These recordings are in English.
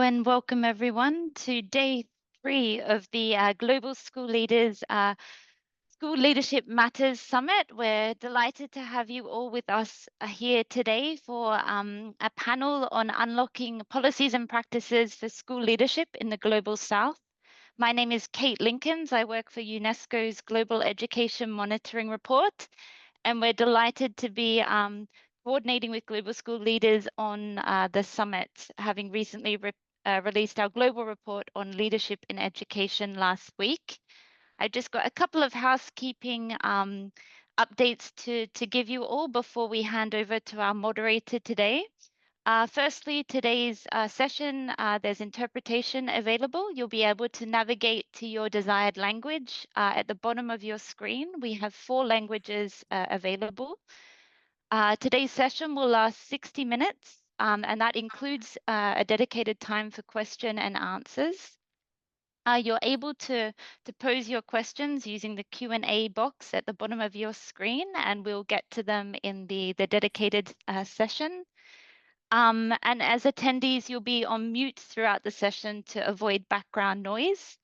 and welcome everyone to day 3 of the Global School Leadership Matters Summit. We're delighted to have you all with us here today for a panel on unlocking policies and practices for school leadership in the Global South. My name is Kate Linkins. I work for UNESCO's Global Education Monitoring Report, and we're delighted to be coordinating with global school leaders on the summit, having recently released our global report on leadership in education last week. I've just got a couple of housekeeping updates to give you all before we hand over to our moderator today. Firstly, today's session, there's interpretation available. You'll be able to navigate to your desired language. At the bottom of your screen, we have 4 languages available. Today's session will last 60 minutes, and that includes a dedicated time for question and answers. You're able to pose your questions using the Q&A box at the bottom of your screen, and we'll get to them in the dedicated session. And as attendees, you'll be on mute throughout the session to avoid background noise.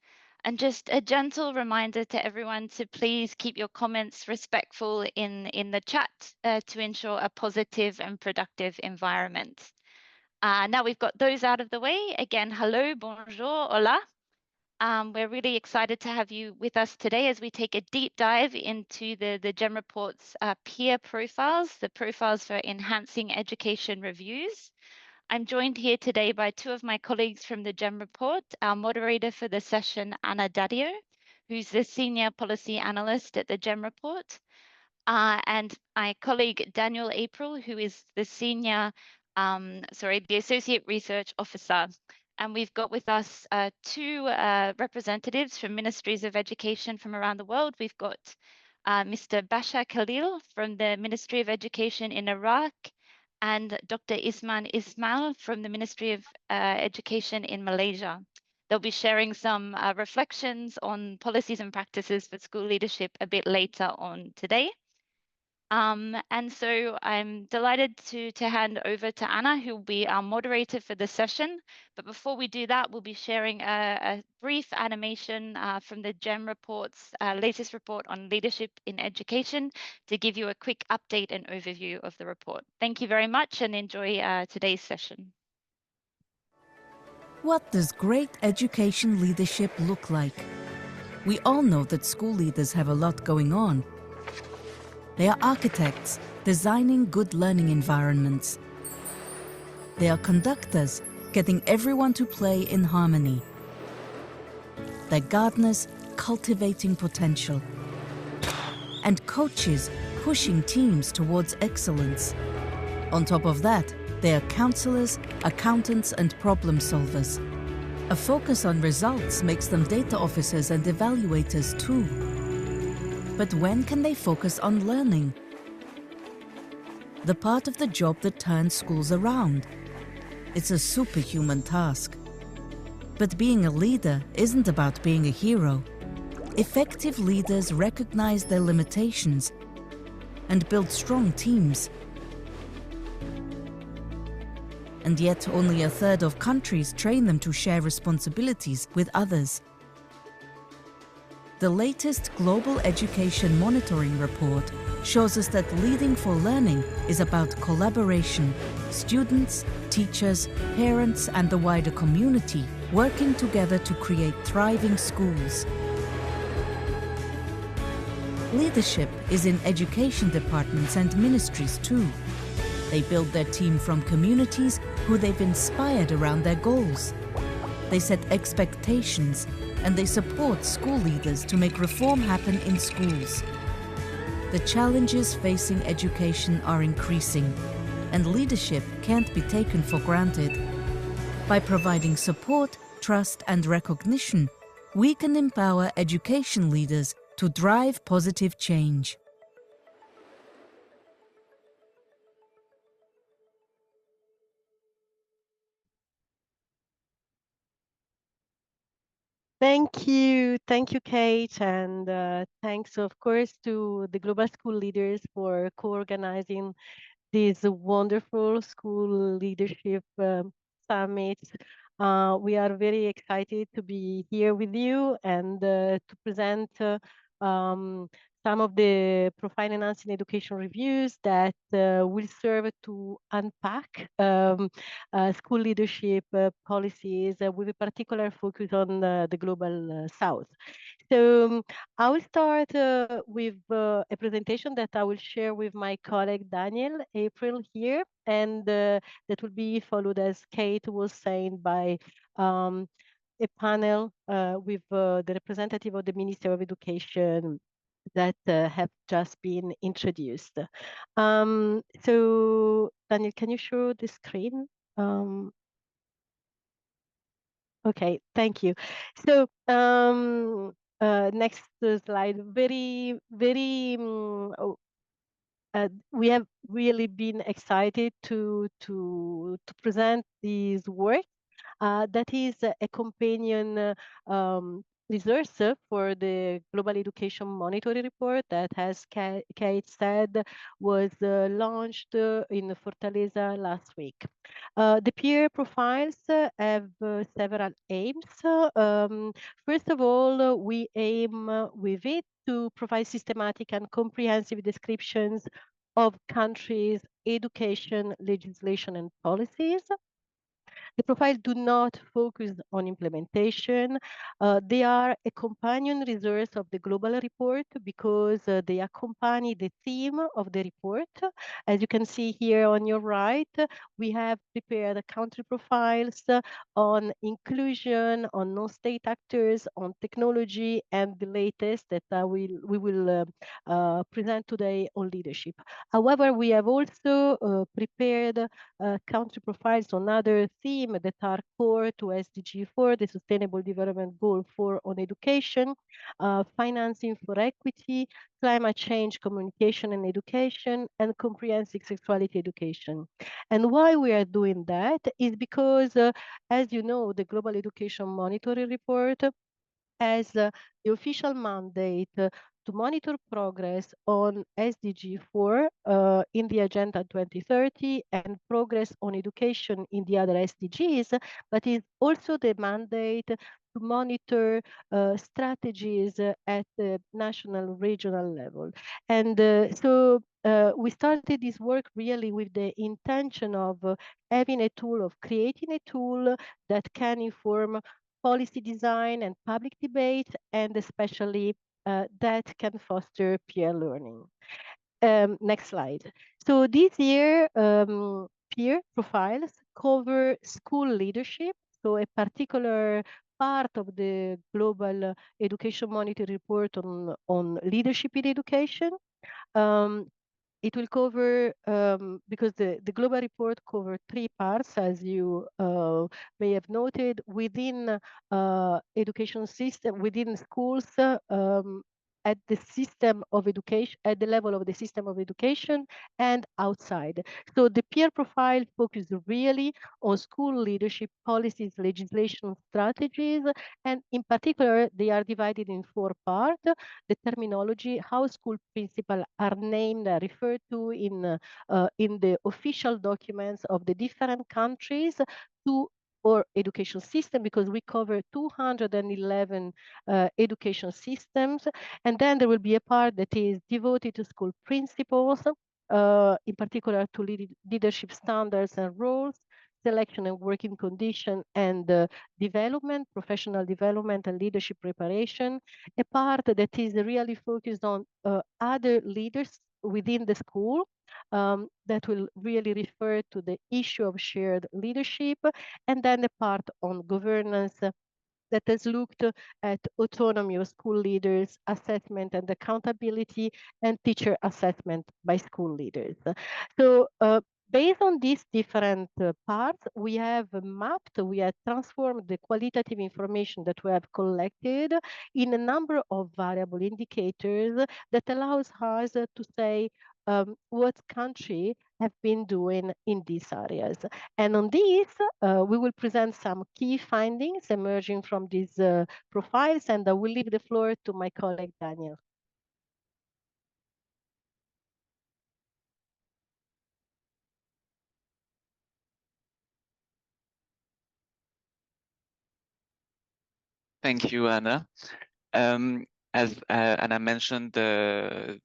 And just a gentle reminder to everyone to please keep your comments respectful in the chat to ensure a positive and productive environment. Now we've got those out of the way. Again, hello, bonjour, hola. We're really excited to have you with us today as we take a deep dive into the GEM report's peer profiles, the profiles for enhancing education reviews. I'm joined here today by 2 of my colleagues from the GEM report, our moderator for the session, Anna Dadio, who's the senior policy analyst at the GEM report, and my colleague Daniel April, who is the the associate research officer. And we've got with us 2 representatives from ministries of education from around the world. We've got Mr. Basheer Khaleel from the Ministry of Education in Iraq, and Dr. Ismail from the Ministry of Education in Malaysia. They'll be sharing some reflections on policies and practices for school leadership a bit later on today. And so I'm delighted to hand over to Anna, who will be our moderator for the session. But before we do that, we'll be sharing a brief animation from the GEM report's latest report on leadership in education to give you a quick update and overview of the report. Thank you very much and enjoy today's session. What does great education leadership look like? We all know that school leaders have a lot going on. They are architects, designing good learning environments. They are conductors, getting everyone to play in harmony. They're gardeners, cultivating potential. And coaches, pushing teams towards excellence. On top of that, they are counselors, accountants, and problem solvers. A focus on results makes them data officers and evaluators too. But when can they focus on learning? The part of the job that turns schools around. It's a superhuman task. But being a leader isn't about being a hero. Effective leaders recognize their limitations and build strong teams. And yet only 1/3 of countries train them to share responsibilities with others. The latest Global Education Monitoring Report shows us that leading for learning is about collaboration, students, teachers, parents, and the wider community working together to create thriving schools. Leadership is in education departments and ministries too. They build their team from communities who they've inspired around their goals. They set expectations, and they support school leaders to make reform happen in schools. The challenges facing education are increasing, and leadership can't be taken for granted. By providing support, trust, and recognition, we can empower education leaders to drive positive change. Thank you, Kate, and thanks, of course, to the Global School Leaders for co-organizing this wonderful school leadership summit. We are very excited to be here with you and to present um, some of the profile enhancing education reviews that will serve to unpack school leadership policies with a particular focus on the global south. So I will start with a presentation that I will share with my colleague Daniel April here, and that will be followed, as Kate was saying, by a panel with the representative of the Ministry of Education that have just been introduced. So Daniel, can you show the screen? Okay, thank you. So next slide. We have really been excited to present this work that is a companion resource for the Global Education Monitoring Report that, as Kate said, was launched in Fortaleza last week. The peer profiles have several aims. First of all, we aim with it to provide systematic and comprehensive descriptions of countries' education, legislation, and policies. The profiles do not focus on implementation. They are a companion resource of the global report because they accompany the theme of the report. As you can see here on your right, we have prepared country profiles on inclusion, on non-state actors, on technology, and the latest that we will present today on leadership. However, we have also prepared country profiles on other themes that are core to SDG 4, the Sustainable Development Goal 4 on education, financing for equity, climate change communication and education, and comprehensive sexuality education. And why we are doing that is because, as you know, the Global Education Monitoring Report has the official mandate to monitor progress on SDG 4 in the Agenda 2030 and progress on education in the other SDGs, but is also the mandate to monitor strategies at the national, regional level. And so we started this work really with the intention of having a tool, of creating a tool that can inform policy design and public debate, and especially that can foster peer learning. Next slide. So this year, peer profiles cover school leadership. So a particular part of the Global Education Monitoring Report on leadership in education. It will cover, because the global report covers three parts, as you may have noted, within education system, within schools, at the system of education, at the level of the system of education, and outside. So the peer profile focuses really on school leadership policies, legislation, strategies, and in particular, they are divided in four parts. The terminology, how school principals are named, referred to in the official documents of the different countries to or education system, because we cover 211 education systems. And then there will be a part that is devoted to school principles, in particular to leadership standards and roles, selection and working condition, and development, professional development and leadership preparation. A part that is really focused on other leaders within the school, that will really refer to the issue of shared leadership, and then a part on governance that has looked at autonomy of school leaders, assessment and accountability, and teacher assessment by school leaders. So based on these different parts, we have mapped, we have transformed the qualitative information that we have collected in a number of variable indicators that allows us to say what country have been doing in these areas. And on this, we will present some key findings emerging from these profiles, and I will leave the floor to my colleague, Daniel. Thank you, Anna. As Anna mentioned, the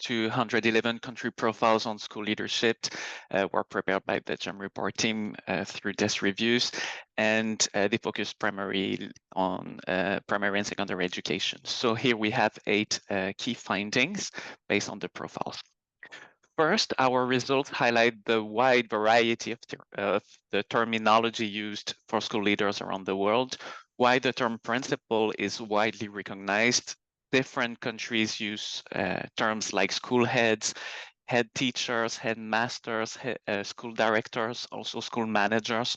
211 country profiles on school leadership were prepared by the GEM report team through desk reviews, and they focus primarily on primary and secondary education. So here we have 8 key findings based on the profiles. First, our results highlight the wide variety of the terminology used for school leaders around the world. Why the term principal is widely recognized. Different countries use terms like school heads, head teachers, headmasters, school directors, also school managers,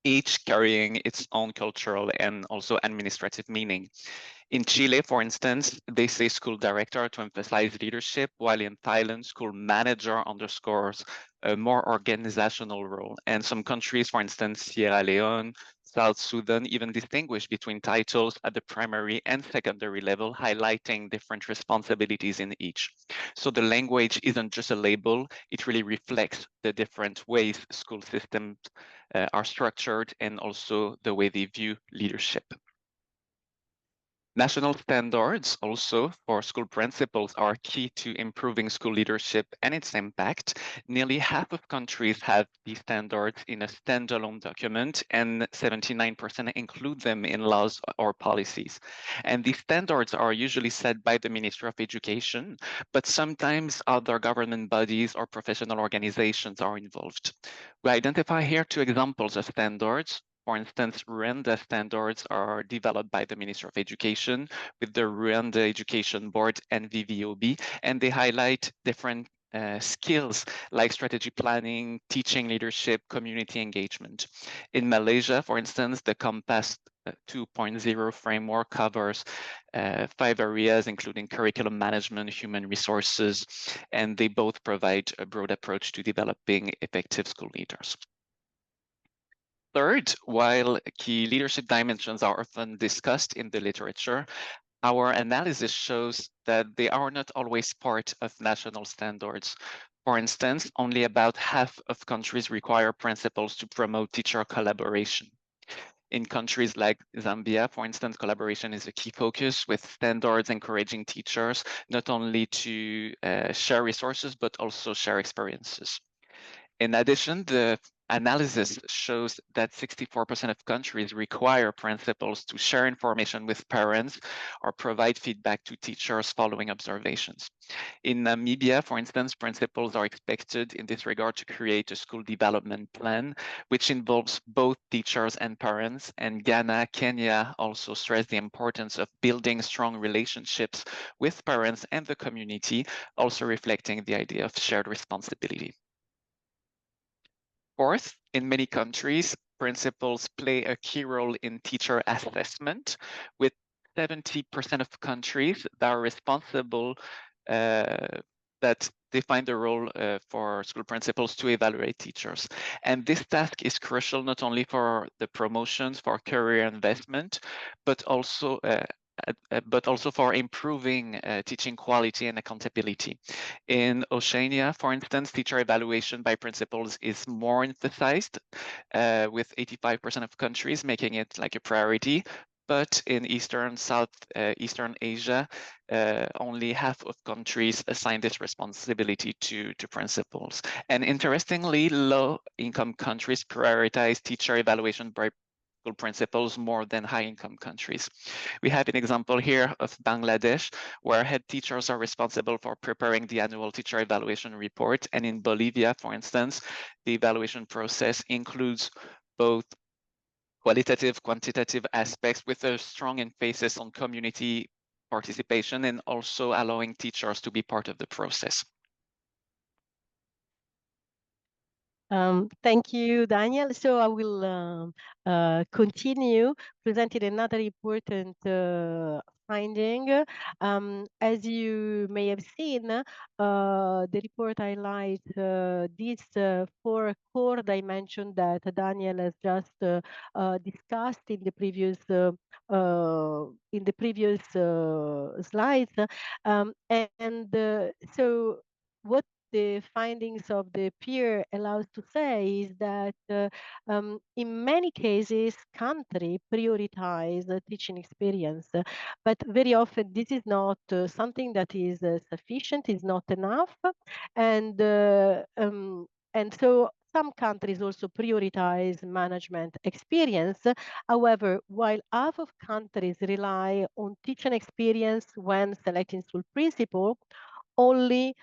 each carrying its own cultural and also administrative meaning. In Chile, for instance, they say school director to emphasize leadership, while in Thailand, school manager underscores a more organizational role. And some countries, for instance, Sierra Leone, South Sudan, even distinguish between titles at the primary and secondary level, highlighting different responsibilities in each. So the language isn't just a label, it really reflects the different ways school systems are structured and also the way they view leadership. National standards also for school principals are key to improving school leadership and its impact. Nearly half of countries have these standards in a standalone document, and 79% include them in laws or policies. And these standards are usually set by the Ministry of Education, but sometimes other government bodies or professional organizations are involved. We identify here 2 examples of standards. For instance, Rwanda standards are developed by the Ministry of Education with the Rwanda Education Board and VVOB, and they highlight different skills like strategy planning, teaching leadership, community engagement. In Malaysia, for instance, the Compass 2.0 framework covers 5 areas, including curriculum management, human resources, and they both provide a broad approach to developing effective school leaders. Third, while key leadership dimensions are often discussed in the literature, our analysis shows that they are not always part of national standards. For instance, only about half of countries require principles to promote teacher collaboration. In countries like Zambia, for instance, collaboration is a key focus, with standards encouraging teachers not only to share resources, but also share experiences. In addition, the analysis shows that 64% of countries require principals to share information with parents or provide feedback to teachers following observations. In Namibia, for instance, principals are expected in this regard to create a school development plan, which involves both teachers and parents. And Ghana, Kenya also stress the importance of building strong relationships with parents and the community, also reflecting the idea of shared responsibility. Fourth, in many countries, principals play a key role in teacher assessment, with 70% of countries that are responsible that define the role for school principals to evaluate teachers. And this task is crucial not only for the promotions, for career investment, but also for improving teaching quality and accountability. In Oceania, for instance, teacher evaluation by principals is more emphasized, with 85% of countries making it like a priority. But in Eastern, Southeastern Asia, only half of countries assign this responsibility to principals. And interestingly, low-income countries prioritize teacher evaluation by school principals more than high-income countries. We have an example here of Bangladesh, where head teachers are responsible for preparing the annual teacher evaluation report. And in Bolivia, for instance, the evaluation process includes both qualitative, quantitative aspects with a strong emphasis on community participation and also allowing teachers to be part of the process. Thank you, Daniel. So I will continue presenting another important finding. As you may have seen, the report highlights these 4 core dimensions that Daniel has just discussed in the previous slides. So what the findings of the peer allows to say is that in many cases, country prioritize teaching experience, but very often this is not something that is sufficient, is not enough, and so some countries also prioritize management experience. However, while half of countries rely on teaching experience when selecting school principal, only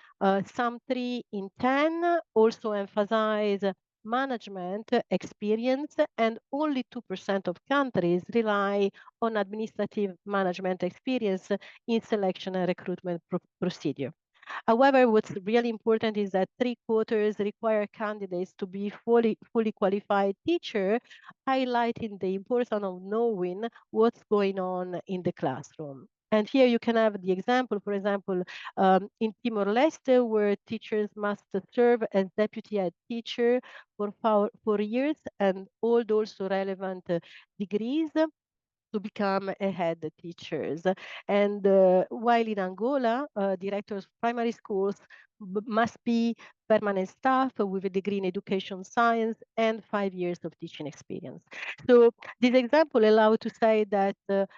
some 3 in 10 also emphasize management experience, and only 2% of countries rely on administrative management experience in selection and recruitment procedure. However, what's really important is that 3/4 require candidates to be fully qualified teacher, highlighting the importance of knowing what's going on in the classroom. And here you can have the example, for example, in Timor-Leste, where teachers must serve as deputy head teacher for 4 years and hold also relevant degrees to become a head teachers. And while in Angola, directors of primary schools must be permanent staff with a degree in education science and 5 years of teaching experience. So this example allows to say that there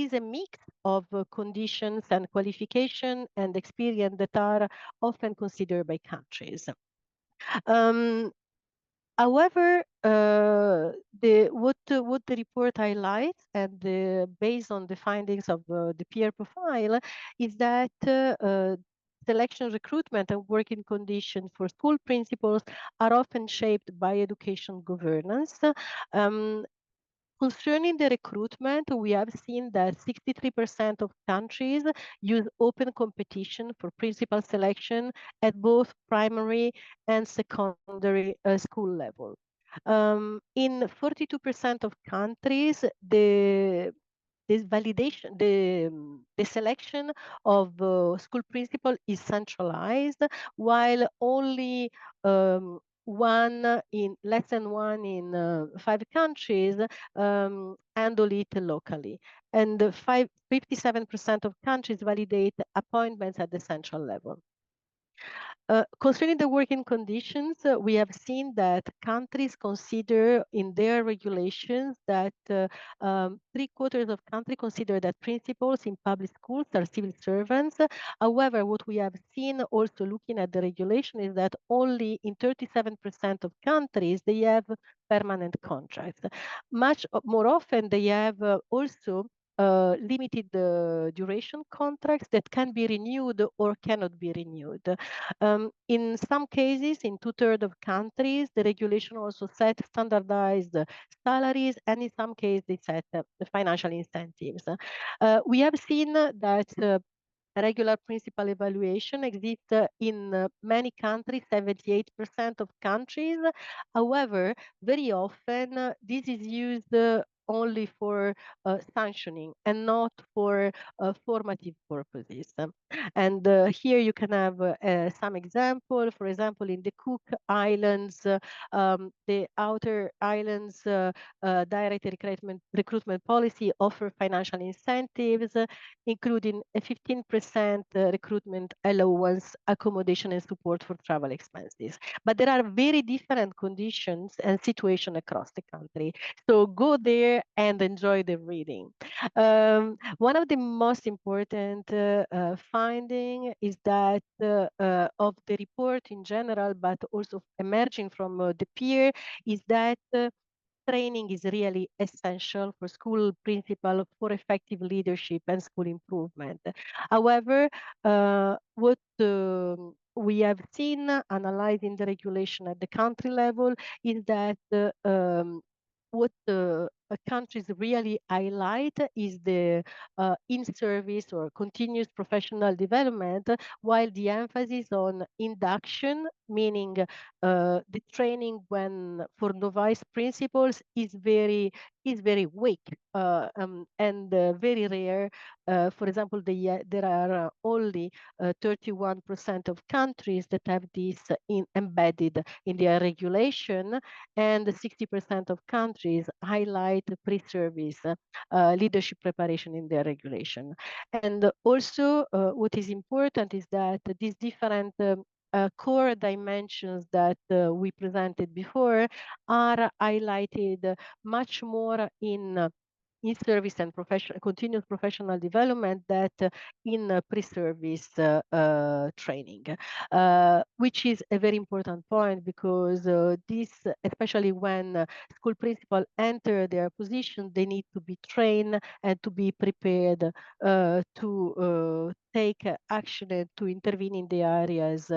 is a mix of conditions and qualification and experience that are often considered by countries. However, what the report highlights, and based on the findings of the peer profile, is that selection, recruitment, and working conditions for school principals are often shaped by education governance. Um, Concerning the recruitment, we have seen that 63% of countries use open competition for principal selection at both primary and secondary school level. In 42% of countries, this validation, the selection of school principal is centralized, while only less than 1 in 5 countries handle it locally. And 57% of countries validate appointments at the central level. Concerning the working conditions, we have seen that countries consider in their regulations that 3/4 of countries consider that principals in public schools are civil servants. However, what we have seen also looking at the regulation is that only in 37% of countries they have permanent contracts. Much more often they have also limited duration contracts that can be renewed or cannot be renewed. In some cases, in 2/3 of countries, the regulation also set standardized salaries, and in some cases, they set the financial incentives. We have seen that regular principal evaluation exists in many countries, 78% of countries. However, very often this is used only for sanctioning and not for formative purposes. And here you can have some example. For example, in the Cook Islands, the outer islands direct recruitment policy offer financial incentives, including a 15% recruitment allowance, accommodation, and support for travel expenses. But there are very different conditions and situations across the country. So go there and enjoy the reading. One of the most important finding is that of the report in general, but also emerging from the peer, is that training is really essential for school principal for effective leadership and school improvement. However, what we have seen analyzing the regulation at the country level is that what countries really highlight is the in-service or continuous professional development, while the emphasis on induction, meaning the training when for novice principals is very weak and very rare. For example, there are only 31% of countries that have this embedded in their regulation, and 60% of countries highlight pre-service leadership preparation in their regulation. And also what is important is that these different core dimensions that we presented before are highlighted much more in service and continuous professional development that in pre-service training, which is a very important point because this, especially when school principals enter their position, they need to be trained and to be prepared to take action and to intervene in the areas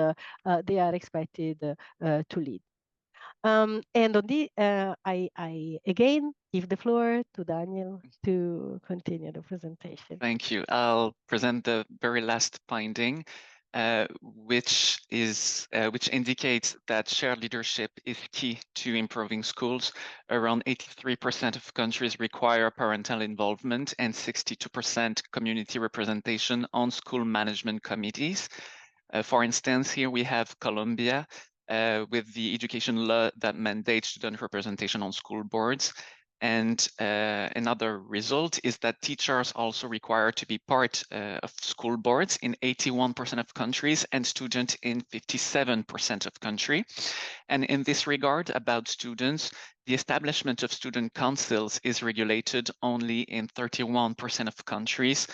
they are expected to lead. And on the, I again give the floor to Daniel to continue the presentation. Thank you. I'll present the very last finding, which indicates that shared leadership is key to improving schools. Around 83% of countries require parental involvement and 62% community representation on school management committees. For instance, here we have Colombia with the education law that mandates student representation on school boards. And another result is that teachers also require to be part of school boards in 81% of countries and students in 57% of countries. And in this regard, about students, the establishment of student councils is regulated only in 31% of countries.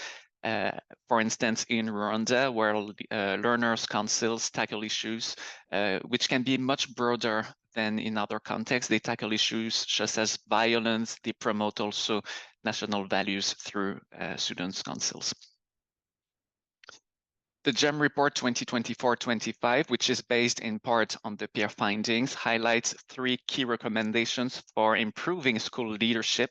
For instance, in Rwanda, where learners' councils tackle issues which can be much broader than in other contexts. They tackle issues such as violence. They promote also national values through students' councils. The GEM report 2024-25, which is based in part on the peer findings, highlights 3 key recommendations for improving school leadership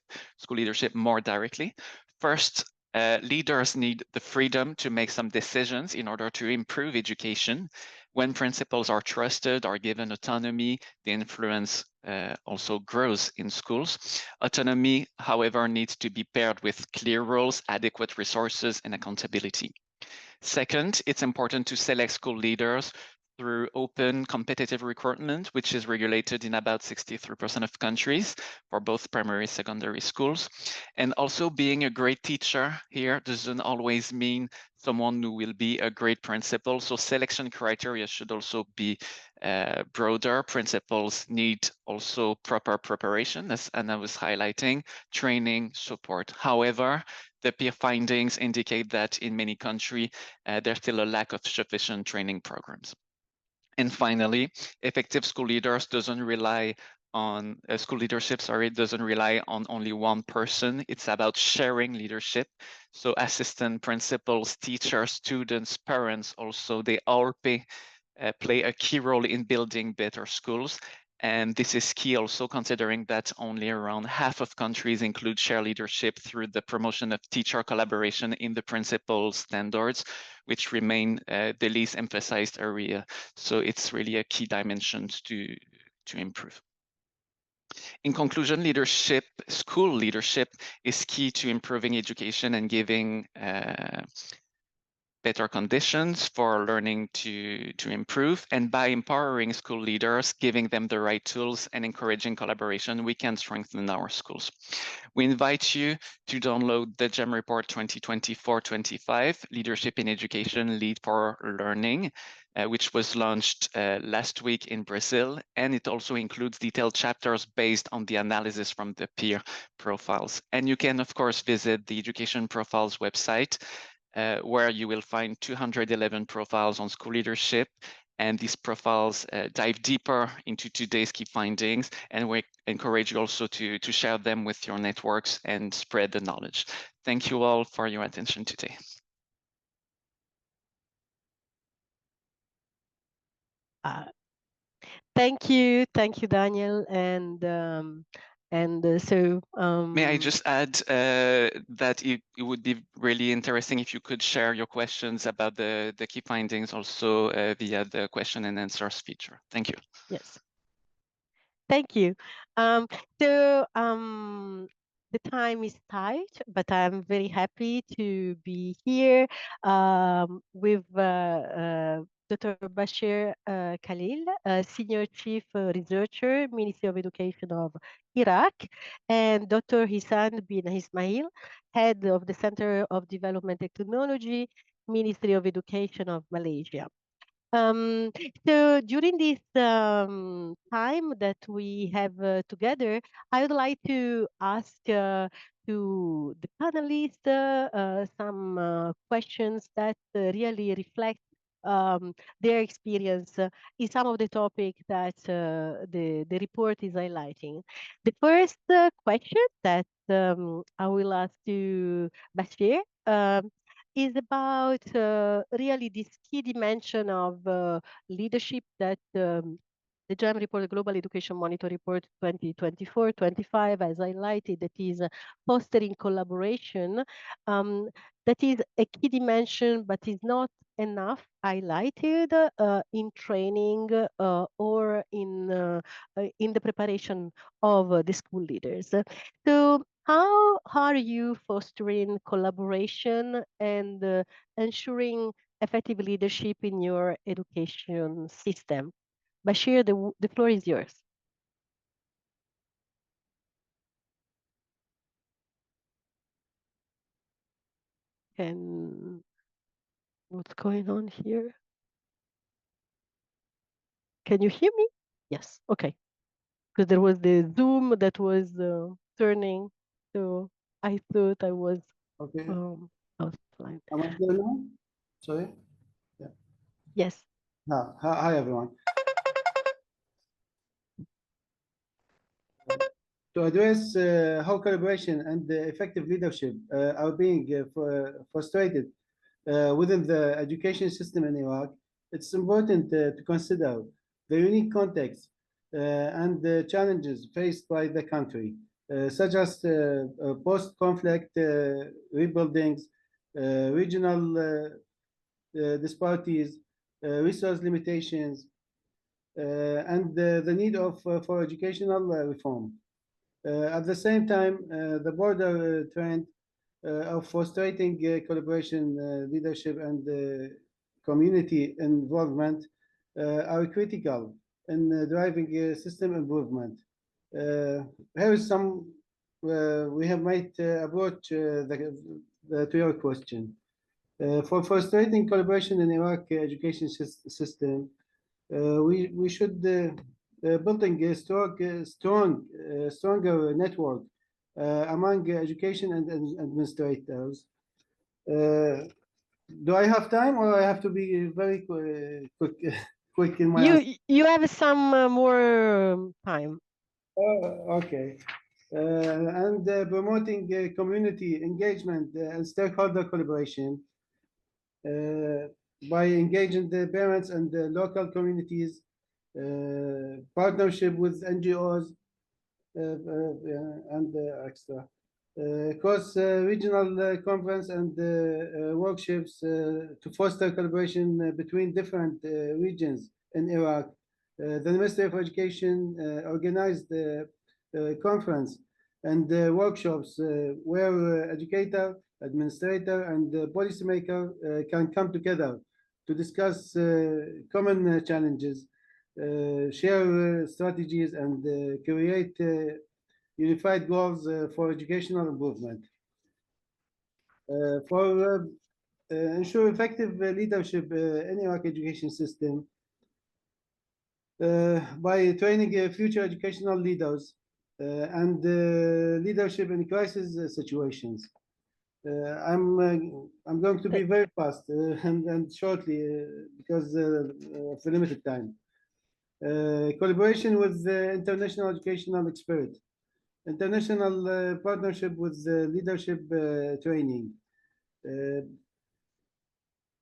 more directly. First, leaders need the freedom to make some decisions in order to improve education. When principals are trusted, are given autonomy, the influence also grows in schools. Autonomy, however, needs to be paired with clear roles, adequate resources, and accountability. Second, it's important to select school leaders through open competitive recruitment, which is regulated in about 63% of countries for both primary and secondary schools. And also being a great teacher here doesn't always mean someone who will be a great principal. So selection criteria should also be broader. Principals need also proper preparation, as Anna was highlighting, training, support. However, the peer findings indicate that in many countries, there's still a lack of sufficient training programs. And finally, effective school leaders doesn't rely on school leadership, doesn't rely on only one person. It's about sharing leadership. So assistant principals, teachers, students, parents also, they all play a key role in building better schools. And this is key also considering that only around half of countries include shared leadership through the promotion of teacher collaboration in the principal standards, which remain the least emphasized area. So it's really a key dimension to improve. In conclusion, school leadership is key to improving education and giving better conditions for learning to improve. And by empowering school leaders, giving them the right tools and encouraging collaboration, we can strengthen our schools. We invite you to download the GEM report 2024-25, Leadership in Education, Lead for Learning, which was launched last week in Brazil. And it also includes detailed chapters based on the analysis from the peer profiles. And you can, of course, visit the Education Profiles website, where you will find 211 profiles on school leadership. And these profiles dive deeper into today's key findings. And we encourage you also to share them with your networks and spread the knowledge. Thank you all for your attention today. Thank you, Daniel, and so. May I just add that it would be really interesting if you could share your questions about the key findings also via the question and answers feature. Thank you. Yes. Thank you. The time is tight, but I'm very happy to be here with Dr. Basheer Khaleel, Senior Chief Researcher, Ministry of Education of Iraq, and Dr. Ihsan bin Ismail, Head of the Center of Development Technology, Ministry of Education of Malaysia. So during this time that we have together, I would like to ask to the panelists some questions that really reflect their experience in some of the topics that the report is highlighting. The first question that I will ask to Basheer is about really this key dimension of leadership that the GEM report, the Global Education Monitor Report 2024-25 has highlighted, that is fostering collaboration. That is a key dimension, but is not enough highlighted in training or in the preparation of the school leaders. So how are you fostering collaboration and ensuring effective leadership in your education system? Basheer, the floor is yours. And what's going on here? Can you hear me? Yes, okay. Because there was the Zoom that was turning, so I thought I was offline. Am I clear now? Sorry? Yeah. Yes. Hi, everyone. To address how collaboration and effective leadership are being frustrated within the education system in Iraq, it's important to consider the unique context and the challenges faced by the country, such as post-conflict rebuildings, regional disparities, resource limitations, and the need for educational reform. At the same time, the broader trend of fostering collaboration, leadership, and community involvement are critical in driving system improvement. Here is some we have made approach to your question. For fostering collaboration in Iraq education system, we should building a stronger network among education and administrators. Do I have time, or I have to be very quick in my answer? You have some more time. Okay. And promoting community engagement and stakeholder collaboration by engaging the parents and the local communities, partnership with NGOs, and extra. Cross regional conference and workshops to foster collaboration between different regions in Iraq. The Ministry of Education organized a conference and workshops where educator, administrator, and policymaker can come together to discuss common challenges, share strategies, and create unified goals for educational improvement. For ensure effective leadership in Iraq education system, by training future educational leaders and leadership in crisis situations. I'm going to be very fast and shortly because of the limited time. Collaboration with the international educational expert, international partnership with leadership training,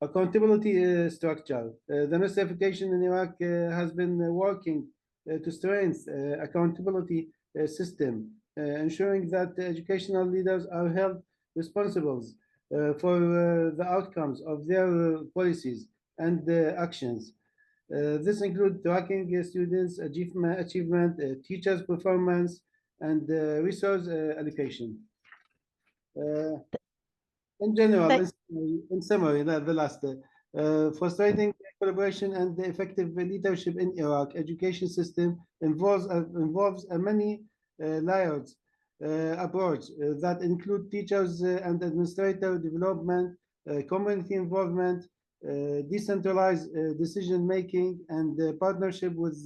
accountability structure. The Ministry of Education in Iraq has been working to strengthen accountability system, ensuring that educational leaders are held responsible for the outcomes of their policies and actions. This includes tracking students' achievement, teachers' performance, and resource allocation. In general, in summary, the last, fostering collaboration and effective leadership in Iraq education system involves a many layered approach that include teachers and administrator development, community involvement, decentralized decision making, and partnership with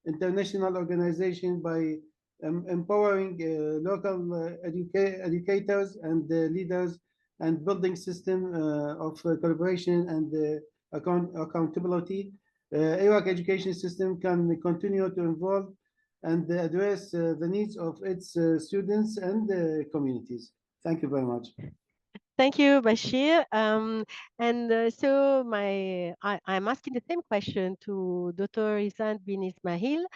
international organizations by empowering local educators and leaders, and building system of collaboration and accountability. Iraq education system can continue to evolve and address the needs of its students and communities. Thank you very much. Thank you, Basheer. So I'm asking the same question to Dr. Ihsan bin Ismail.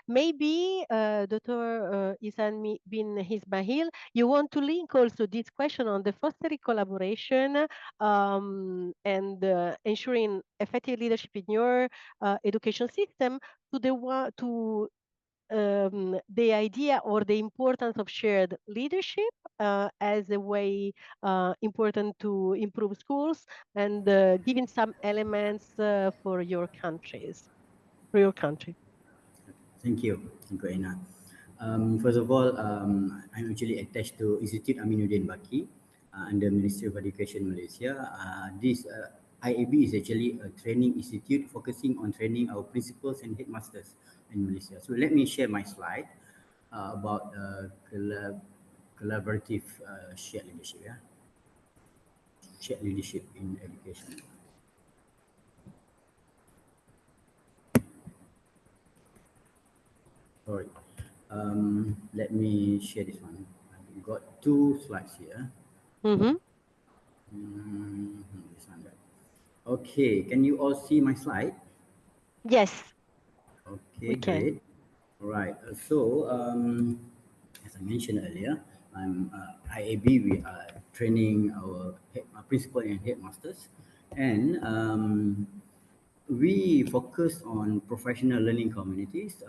Maybe Dr. Ihsan bin Ismail, you want to link also this question on the fostering collaboration and ensuring effective leadership in your education system to the idea or the importance of shared leadership as a way important to improve schools and giving some elements for your countries, for your country. Thank you, Aina. First of all, I'm actually attached to Institute Aminuddin Baki under Ministry of Education Malaysia. This IAB is actually a training institute focusing on training our principals and headmasters in Malaysia. So let me share my slide about collaborative shared leadership. Yeah, shared leadership in education. Sorry. Let me share this one. I've got two slides here. Mm-hmm. This one, right? Okay, can you all see my slide? Yes. Okay, great. All right. As I mentioned earlier, I'm IAB. We are training our principal and headmasters, and we focus on professional learning communities,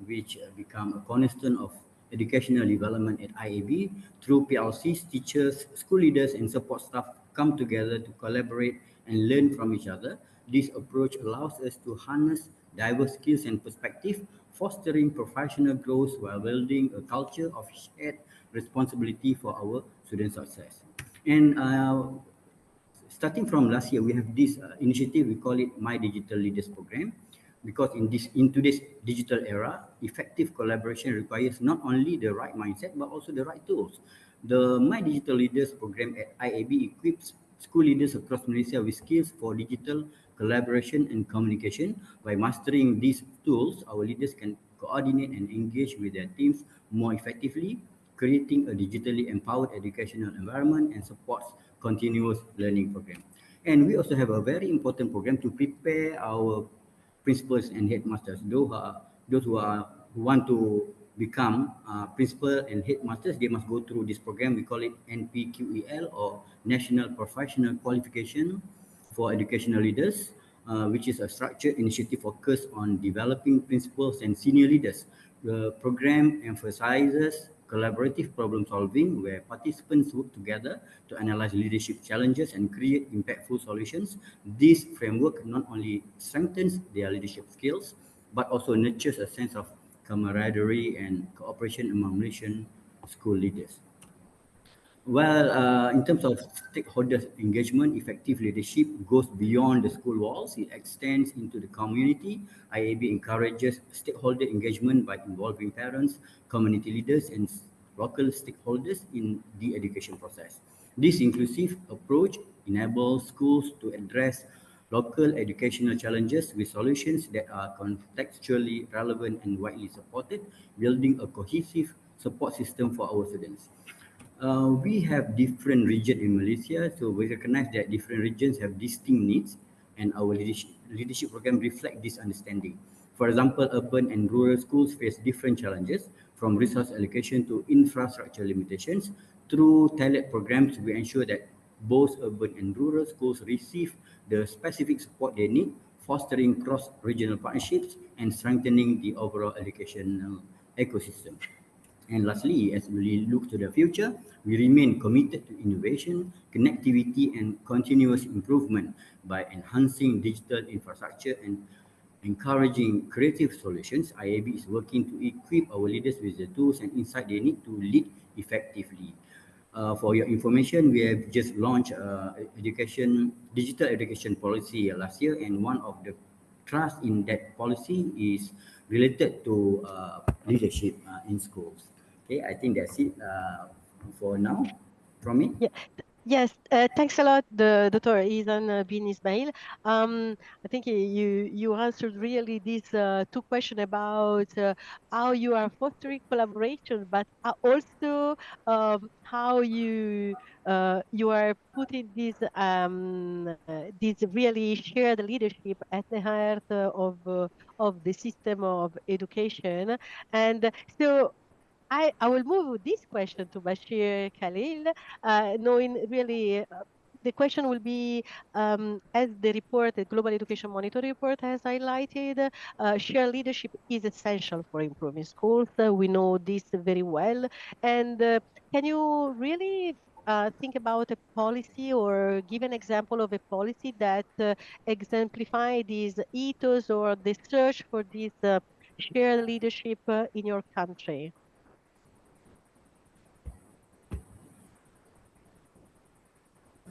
which become a cornerstone of educational development at IAB. Through PLCs, teachers, school leaders, and support staff come together to collaborate and learn from each other. This approach allows us to harness diverse skills and perspectives, fostering professional growth while building a culture of shared responsibility for our student success. And starting from last year, we have this initiative. We call it My Digital Leaders Program, because in today's digital era, effective collaboration requires not only the right mindset but also the right tools. The My Digital Leaders Program at IAB equips school leaders across Malaysia with skills for digital collaboration and communication. By mastering these tools, our leaders can coordinate and engage with their teams more effectively, creating a digitally empowered educational environment and supports continuous learning program. And we also have a very important program to prepare our principals and headmasters. Those who want to become principal and headmasters, they must go through this program. We call it NPQEL, or National Professional Qualification for Educational Leaders, which is a structured initiative focused on developing principals and senior leaders. The program emphasizes collaborative problem solving, where participants work together to analyze leadership challenges and create impactful solutions. This framework not only strengthens their leadership skills, but also nurtures a sense of camaraderie and cooperation among Malaysian school leaders. Well, in terms of stakeholder engagement, effective leadership goes beyond the school walls. It extends into the community. IAB encourages stakeholder engagement by involving parents, community leaders, and local stakeholders in the education process. This inclusive approach enables schools to address local educational challenges with solutions that are contextually relevant and widely supported, building a cohesive support system for our students. We have different regions in Malaysia, so we recognize that different regions have distinct needs, and our leadership program reflect this understanding. For example, urban and rural schools face different challenges, from resource allocation to infrastructure limitations. Through tailored programs, we ensure that both urban and rural schools receive the specific support they need, fostering cross-regional partnerships and strengthening the overall educational ecosystem. And lastly, as we look to the future, we remain committed to innovation, connectivity, and continuous improvement. By enhancing digital infrastructure and encouraging creative solutions, IAB is working to equip our leaders with the tools and insight they need to lead effectively. For your information, we have just launched digital education policy last year, and one of the trust in that policy is related to leadership in schools. Okay, I think that's it for now from me. Yeah. Yes, thanks a lot, Dr. Ihsan bin Ismail. I think you answered really these two questions about how you are fostering collaboration, but also how you are putting this really shared leadership at the heart of the system of education. And so I will move this question to Basheer Khaleel, knowing really the question will be, as the report, the Global Education Monitor report has highlighted, shared leadership is essential for improving schools. We know this very well. And can you really think about a policy or give an example of a policy that exemplify this ethos or the search for this shared leadership in your country?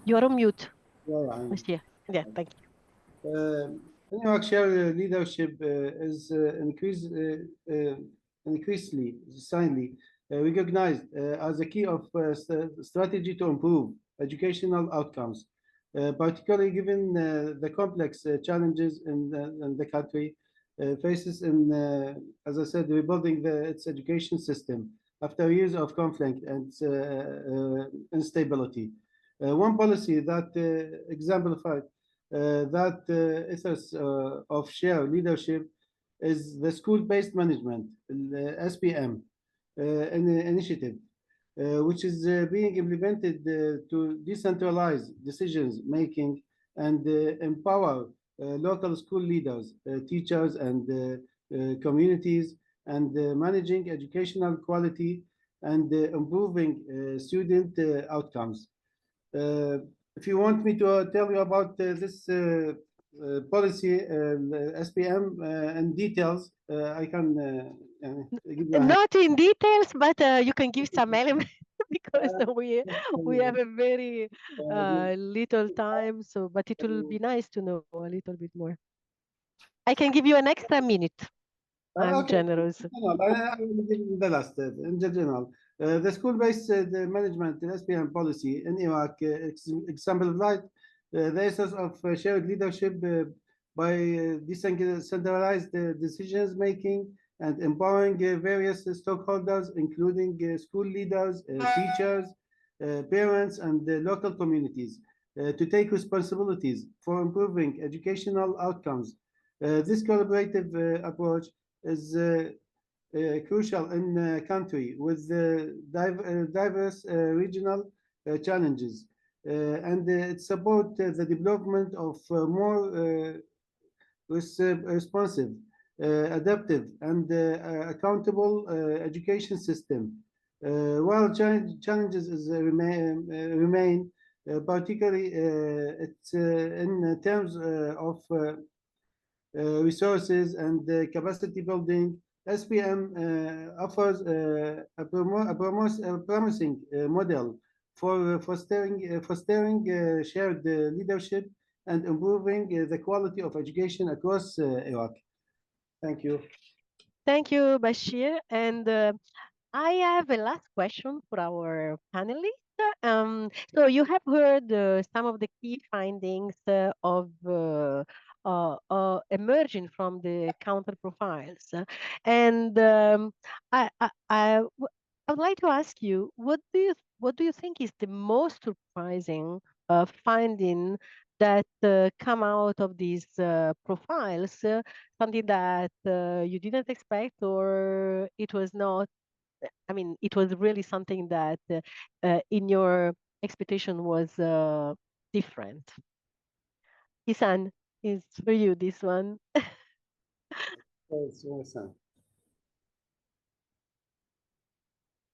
You're on mute, Basheer. Yeah, thank you. Shared leadership is increasingly recognized as a key of strategy to improve educational outcomes, particularly given the complex challenges in the country faces in, as I said, rebuilding its education system after years of conflict and instability. One policy that exemplified that ethos of shared leadership is the school-based management, the SPM initiative, which is being implemented to decentralize decisions making and empower local school leaders, teachers, and communities, and managing educational quality and improving student outcomes. If you want me to tell you about this policy, SPM, and details, I can give you a hand. Not in details, but you can give some elements because we have a very little time. So, but it will be nice to know a little bit more. I can give you an extra minute. I'm Okay. generous. I will give you the last in general. The school-based management, the SPM policy in Iraq exemplified the essence of shared leadership by decentralized decisions making and empowering various stakeholders, including school leaders, teachers, parents, and local communities, to take responsibilities for improving educational outcomes. This collaborative approach is crucial in a country with diverse regional challenges, and it supports the development of more responsive, adaptive, and accountable education system. While challenges remain, particularly it's in terms of resources and capacity building, SPM offers a promising model for fostering shared leadership and improving the quality of education across Iraq. Thank you. Thank you, Basheer. And I have a last question for our panelists. So you have heard some of the key findings of emerging from the counter profiles, and I would like to ask you, what do you think is the most surprising finding that come out of these profiles? Something that you didn't expect, or it was not? I mean, it was really something that in your expectation was different. Ihsan, is for you this one.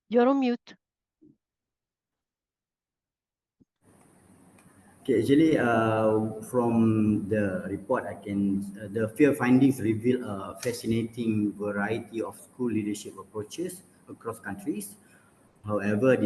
You're on mute. Okay, actually, from the report, the field findings reveal a fascinating variety of school leadership approaches across countries. However,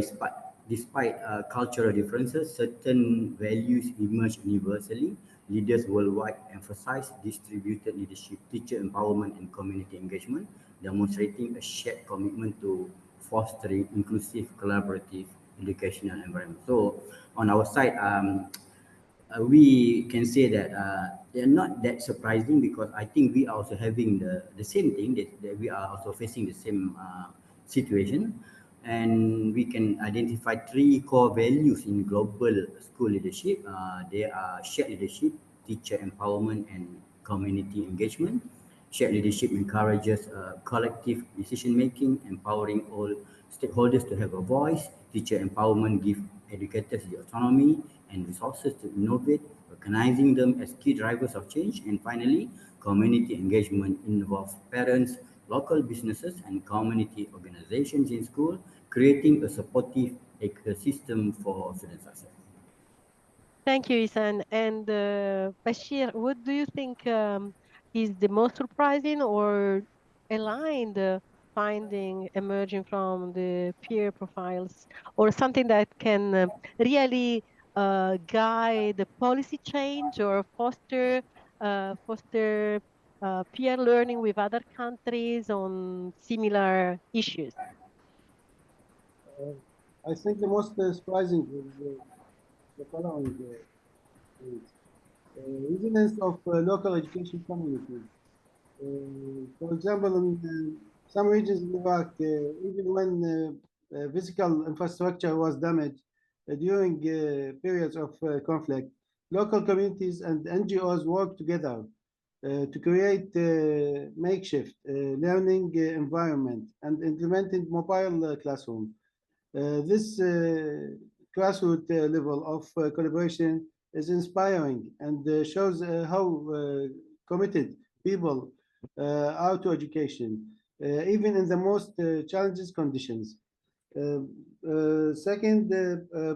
Despite cultural differences, certain values emerge universally. Leaders worldwide emphasize distributed leadership, teacher empowerment, and community engagement, demonstrating a shared commitment to fostering inclusive, collaborative educational environment. So, on our side, we can say that they're not that surprising, because I think we are also having the same thing, that we are also facing the same situation. And we can identify three core values in global school leadership. They are shared leadership, teacher empowerment, and community engagement. Shared leadership encourages collective decision making, empowering all stakeholders to have a voice. Teacher empowerment gives educators the autonomy and resources to innovate, recognizing them as key drivers of change. And finally, community engagement involves parents, local businesses, and community organizations in school, creating a supportive ecosystem for student success. Thank you, Ihsan. And Basheer, what do you think is the most surprising or aligned finding emerging from the peer profiles, or something that can really guide the policy change or foster peer learning with other countries on similar issues? I think the most surprising is the following things. Resilience of local education communities. For example, in some regions in Iraq, even when physical infrastructure was damaged during periods of conflict, local communities and NGOs worked together to create makeshift learning environment and implemented mobile classroom. This grassroots level of collaboration is inspiring and shows how committed people are to education, even in the most challenging conditions. Second,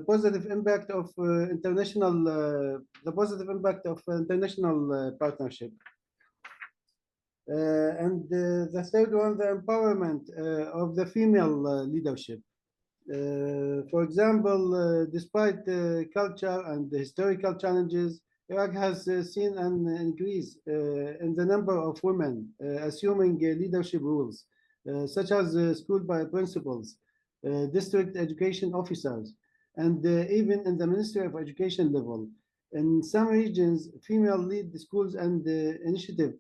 positive impact of the positive impact of international partnership. And the third one, the empowerment of the female leadership. For example, despite culture and the historical challenges, Iraq has seen an increase in the number of women assuming leadership roles, such as school principals, district education officers, and even in the Ministry of Education level. In some regions, female lead schools and initiative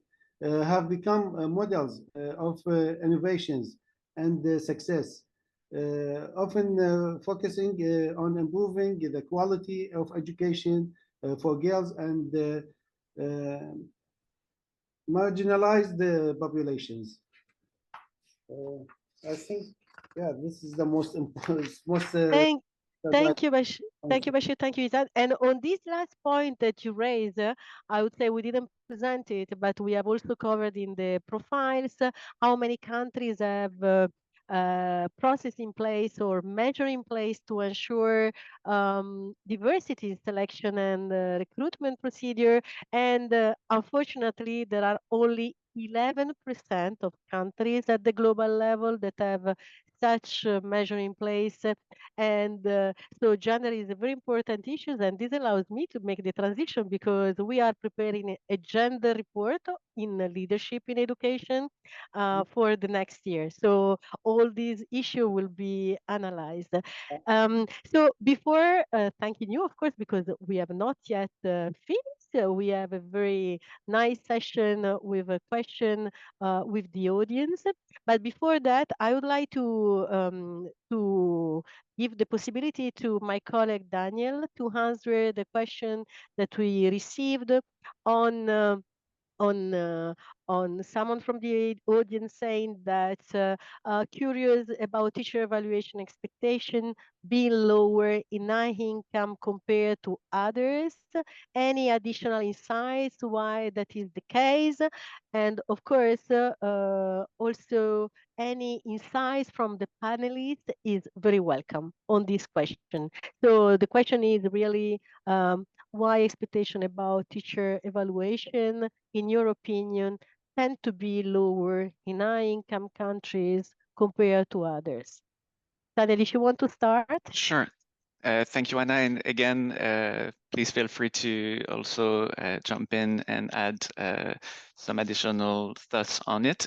have become models of innovations and success. Often focusing on improving the quality of education for girls and marginalized populations. I think, yeah, this is the most important, Thank you, Thank you, Basheer. Thank you, Ihsan. And on this last point that you raised, I would say we didn't present it, but we have also covered in the profiles how many countries have process in place or measure in place to ensure diversity in selection and recruitment procedure. And unfortunately, there are only 11% of countries at the global level that have such measure in place. And so gender is a very important issue, and this allows me to make the transition because we are preparing a gender report in leadership in education for the next year. So all these issues will be analyzed. So before thanking you, of course, because we have not yet finished, we have a very nice session with a question with the audience. But before that, I would like to give the possibility to my colleague Daniel to answer the question that we received on on someone from the audience saying that curious about teacher evaluation expectation being lower in high income compared to others. Any additional insights why that is the case? And of course, also any insights from the panelists is very welcome on this question. So the question is really why expectation about teacher evaluation, in your opinion, tend to be lower in high-income countries compared to others? Daniel, if you want to start. Sure. Thank you, Anna. And again, please feel free to also jump in and add some additional thoughts on it.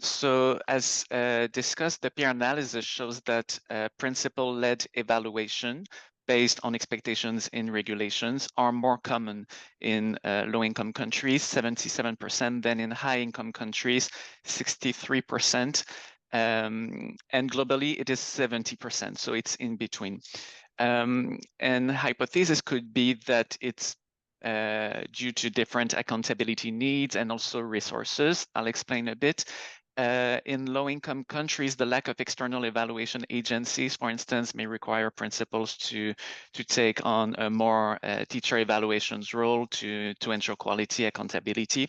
So as discussed, the peer analysis shows that principle-led evaluation based on expectations in regulations are more common in low-income countries, 77%, than in high-income countries, 63%. And globally, it is 70%, so it's in between. And hypothesis could be that it's due to different accountability needs and also resources. I'll explain a bit. In low-income countries, the lack of external evaluation agencies, for instance, may require principals to take on a more teacher evaluations role to ensure quality accountability.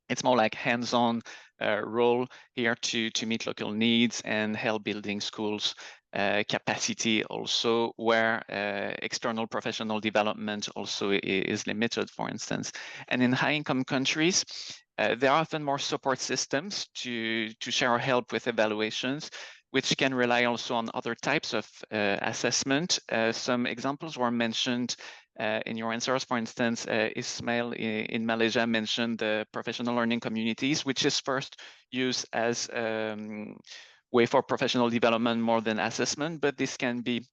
It's more like hands-on role here to meet local needs and help building schools capacity also, where external professional development also is limited, for instance. And in high-income countries, there are often more support systems to share help with evaluations, which can rely also on other types of assessment. Some examples were mentioned in your answers. For instance, Ismail in Malaysia mentioned the professional learning communities, which is first used as way for professional development more than assessment, but this can be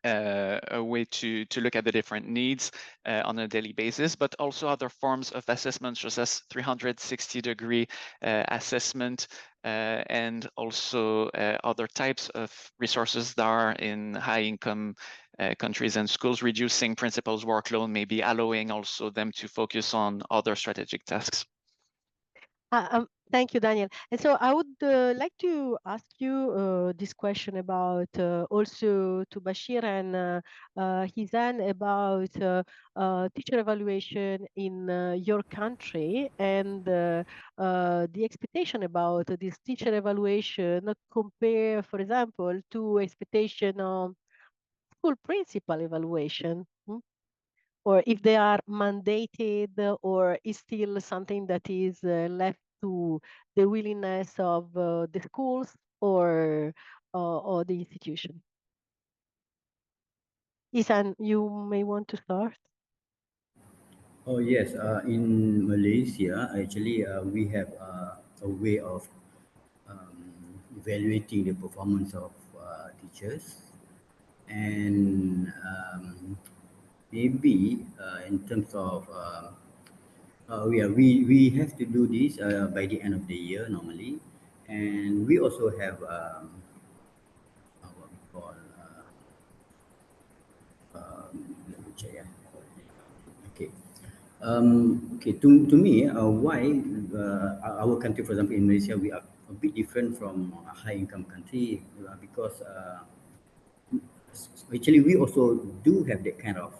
a way to look at the different needs on a daily basis, but also other forms of assessment, such as 360-degree assessment, and also other types of resources that are in high-income countries and schools, reducing principals' workload, maybe allowing also them to focus on other strategic tasks. Thank you, Daniel. And so I would like to ask you this question about also to Basheer and Ihsan about teacher evaluation in your country and the expectation about this teacher evaluation compare, for example, to expectation of school principal evaluation. Or if they are mandated or is still something that is left to the willingness of the schools or the institution. Ihsan, you may want to start. Oh yes, in Malaysia, actually, we have a way of evaluating the performance of teachers, and maybe in terms of we have to do this by the end of the year normally, and we also have what we call let me check, yeah. Okay. Okay, to me, why our country, for example, in Malaysia, we are a bit different from a high-income country because actually we also do have that kind of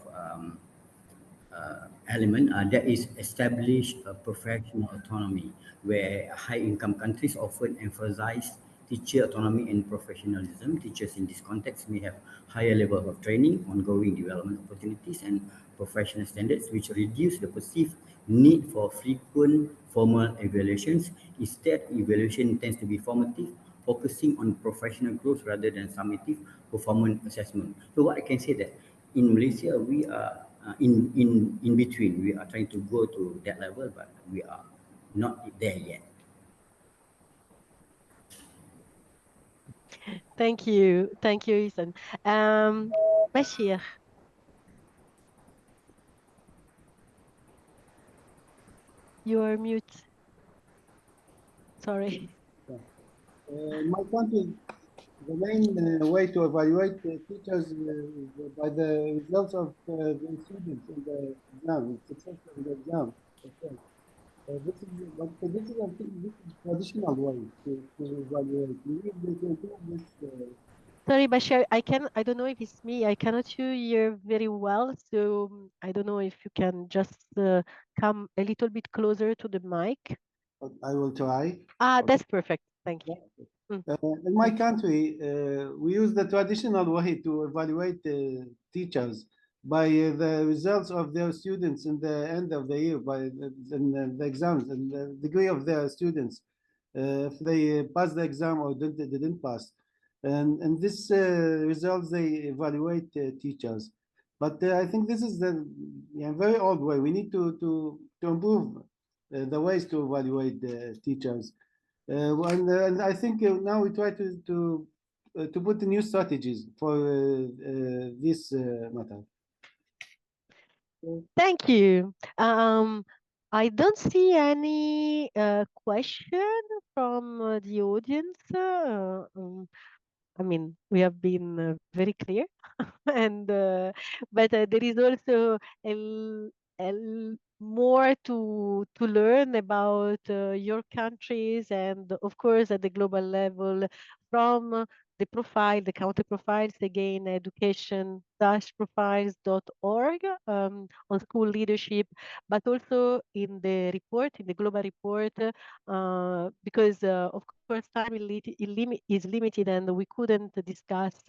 element that is established professional autonomy, where high-income countries often emphasize teacher autonomy and professionalism. Teachers in this context may have higher levels of training, ongoing development opportunities, and professional standards, which reduce the perceived need for frequent formal evaluations. Instead, evaluation tends to be formative, focusing on professional growth rather than summative performance assessment. So what I can say that in Malaysia, we are in between. We are trying to go to that level, but we are not there yet. Thank you, Ihsan. Basheer, you are mute. Sorry. In my country, the main way to evaluate teachers is by the results of the students in the exam, success in the exam. Okay. This is a traditional way to evaluate. We need to improve this. Sorry, Basheer, I don't know if it's me. I cannot hear you very well. So I don't know if you can just come a little bit closer to the mic. I will try. Okay. That's perfect. Thank you. In my country, we use the traditional way to evaluate teachers by the results of their students in the end of the year, by the exams and the degree of their students, if they pass the exam or didn't pass. and this results they evaluate teachers. But I think this is the very old way. We need to improve the ways to evaluate the teachers. And I think now we try to put the new strategies for this matter. Thank you. I don't see any question from the audience. I mean, we have been very clear, and but there is also more to learn about your countries, and of course at the global level from the profile, the country profiles, again, education-profiles.org on school leadership, but also in the report, in the global report, because of course time is limited and we couldn't discuss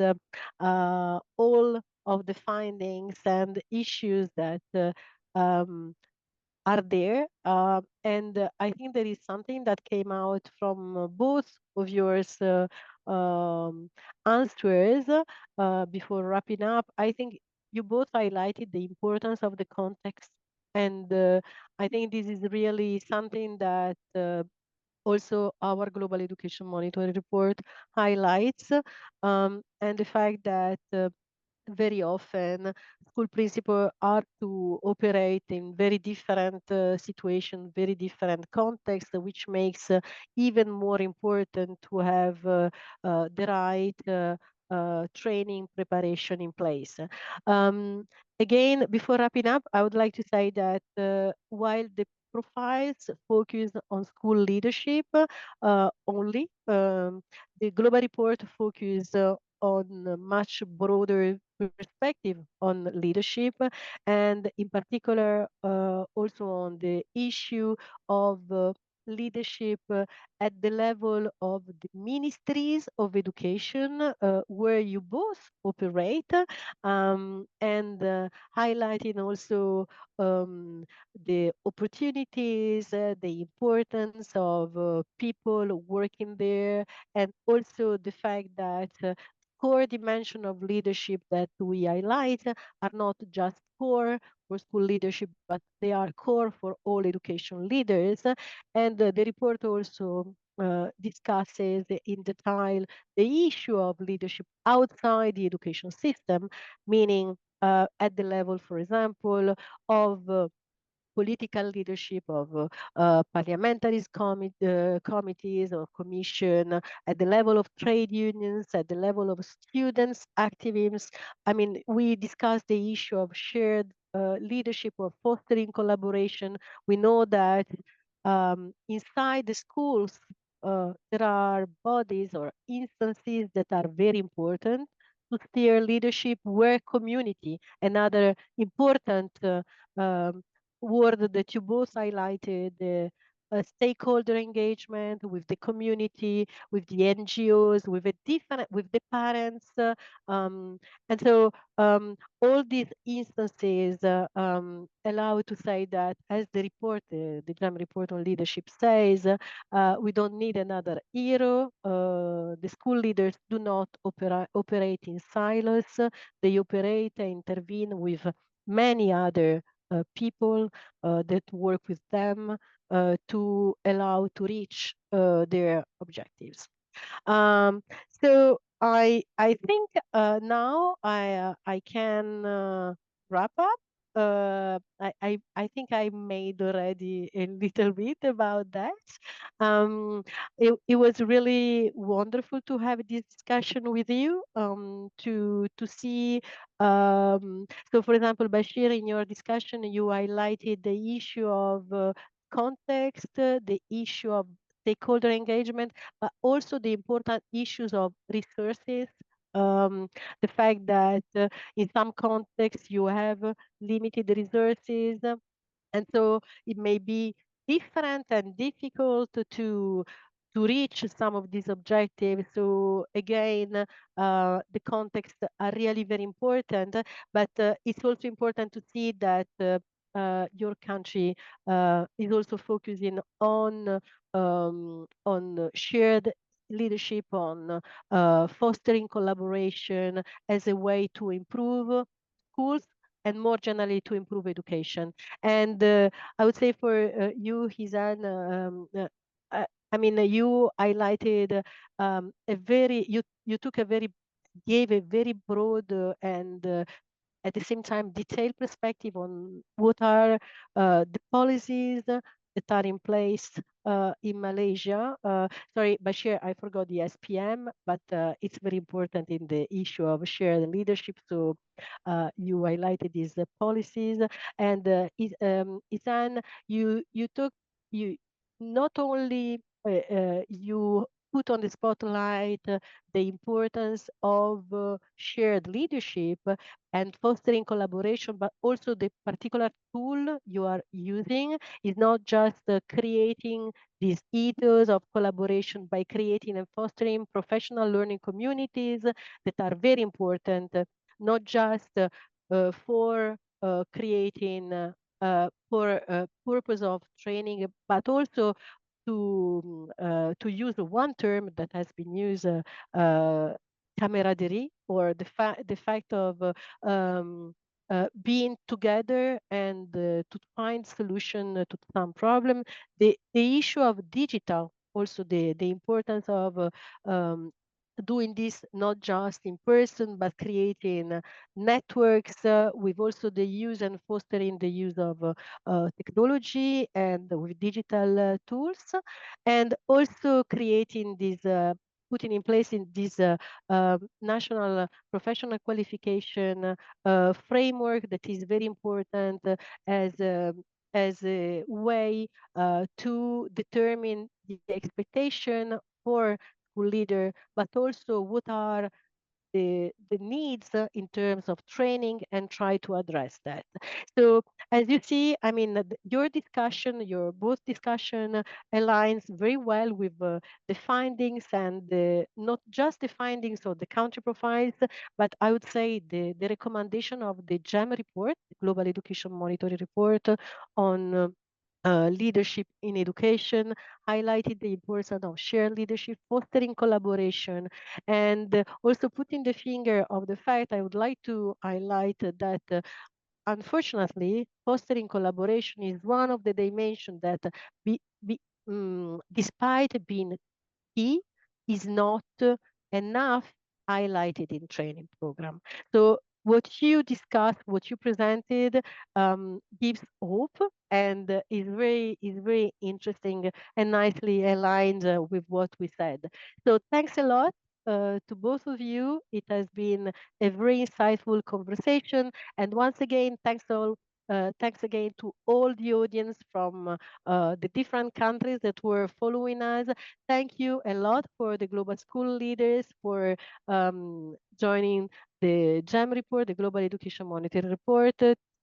all of the findings and issues that are there. And I think there is something that came out from both of yours answers before wrapping up. I think you both highlighted the importance of the context. And I think this is really something that also our Global Education Monitoring Report highlights, and the fact that very often school principals are to operate in very different situations, very different contexts, which makes even more important to have the right training preparation in place. Again, before wrapping up, I would like to say that while the profiles focus on school leadership only, the global report focuses on a much broader perspective on leadership, and in particular also on the issue of leadership at the level of the ministries of education where you both operate, and highlighting also the opportunities, the importance of people working there, and also the fact that core dimension of leadership that we highlight are not just core for school leadership, but they are core for all education leaders. And the report also discusses in detail the issue of leadership outside the education system, meaning at the level, for example, of political leadership of parliamentary committees or commission, at the level of trade unions, at the level of students, activists. I mean, we discussed the issue of shared leadership or fostering collaboration. We know that inside the schools, there are bodies or instances that are very important to steer leadership, where community, another important word that you both highlighted, stakeholder engagement with the community, with the NGOs, with the parents, and so all these instances allow to say that, as the report, the GRAM report on leadership says, we don't need another hero. The school leaders do not operate in silos. They operate and intervene with many other people that work with them to allow to reach their objectives. So I think now I can wrap up. I think I made already a little bit about that. It was really wonderful to have this discussion with you, to see. So, for example, Basheer, in your discussion, you highlighted the issue of context, the issue of stakeholder engagement, but also the important issues of resources. The fact that in some contexts you have limited resources, and so it may be different and difficult to reach some of these objectives. So again, the context are really very important, but it's also important to see that your country is also focusing on shared leadership, on fostering collaboration as a way to improve schools and more generally to improve education. And I would say for you, Ihsan, I mean, you highlighted you took a very, gave a very broad and at the same time detailed perspective on what are the policies that are in place in Malaysia. Sorry, Basheer, I forgot the SPM, but it's very important in the issue of shared leadership. So you highlighted these policies, and Ihsan, you took you not only you put on the spotlight the importance of shared leadership and fostering collaboration, but also the particular tool you are using is not just creating these ethos of collaboration by creating and fostering professional learning communities that are very important, not just for creating for purpose of training, but also to use one term that has been used, camaraderie, or the fact of being together and to find solution to some problem. The issue of digital, also the importance of doing this not just in person, but creating networks with also the use and fostering the use of technology and with digital tools, and also creating this putting in place in this national professional qualification framework that is very important as a way to determine the expectation for school leader, but also what are the needs in terms of training, and try to address that. So as you see, I mean, your both discussion aligns very well with the findings, and not just the findings of the country profiles, but I would say the recommendation of the GEM report, the Global Education Monitoring Report on leadership in education, highlighted the importance of shared leadership, fostering collaboration, and also putting the finger of the fact I would like to highlight that unfortunately, fostering collaboration is one of the dimensions that despite being key, is not enough highlighted in training program. So what you discussed, what you presented, gives hope, and is very interesting and nicely aligned with what we said. So thanks a lot to both of you. It has been a very insightful conversation, and once again, thanks again to all the audience from the different countries that were following us. Thank you a lot for the global school leaders for joining the GEM report, the Global Education Monitoring Report,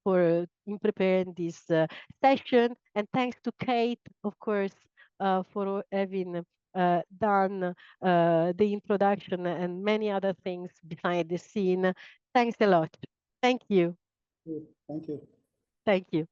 for in preparing this session. And thanks to Kate, of course, for having done the introduction and many other things behind the scene. Thanks a lot. Thank you. Thank you. Thank you.